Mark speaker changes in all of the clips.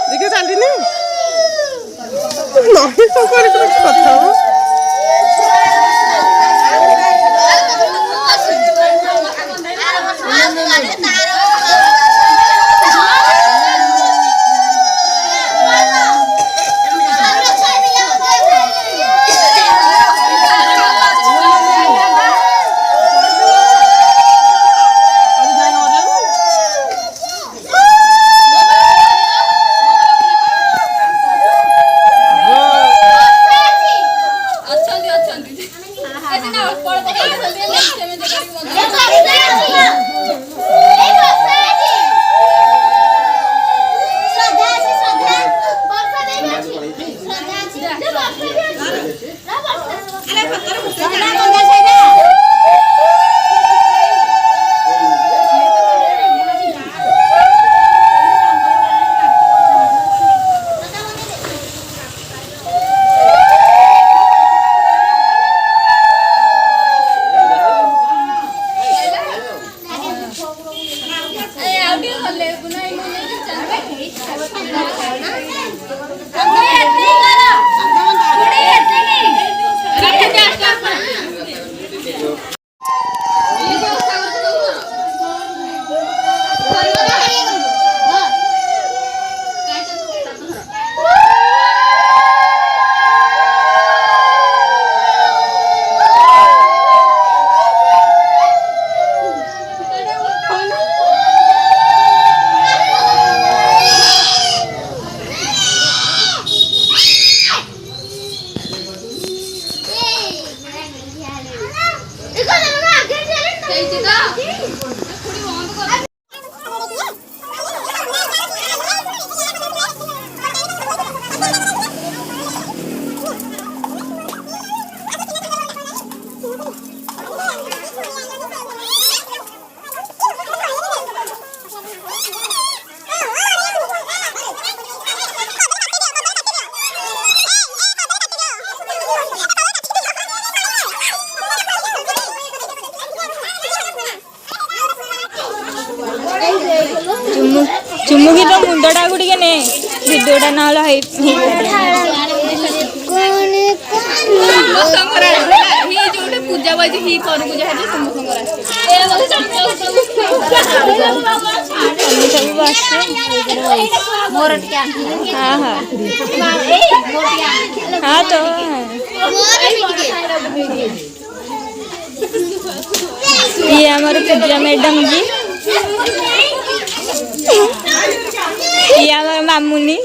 Speaker 1: देखिए चली नहीं नहीं तो कथा
Speaker 2: चुमुकी तो मुंडा गुड़ी ने भिडटा ना पूजा बाजी ही कर पूजा है हाँ हाँ हाँ तो ये हमारे पूजा मैडम जी ये हमारे मामूनी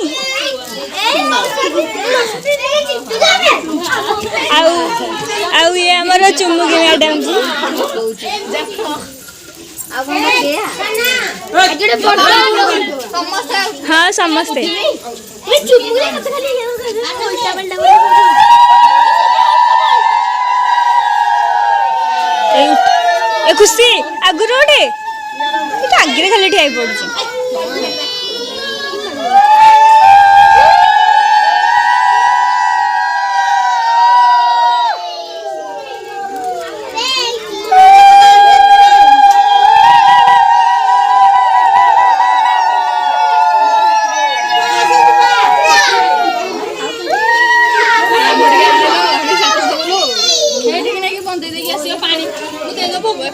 Speaker 2: आउ ये हमारा चुमुकी मैडम जी हाँ समस्ते ए खुशी आगुर गोटे आगे खाली ठिया पड़ुची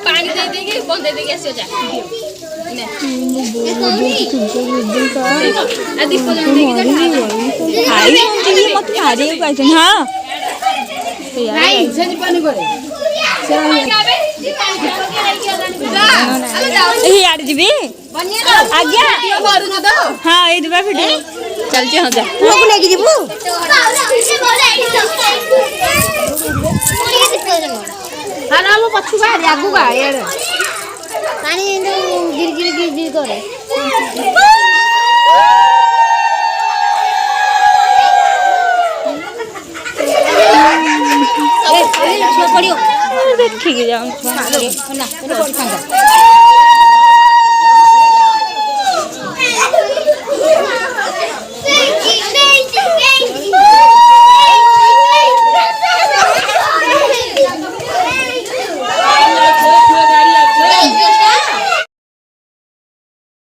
Speaker 2: पानी दे बंदे देखिए मत मारे हाँ यार जीवी आज्ञा हाँ ये दुबा फिट चलचे हाँ जा पुआ को लेके जीवु
Speaker 3: हां मो पछु बाहर आगु बा यार पानी गिर गिर करे
Speaker 2: पड़ियो देखिए जाऊँ ना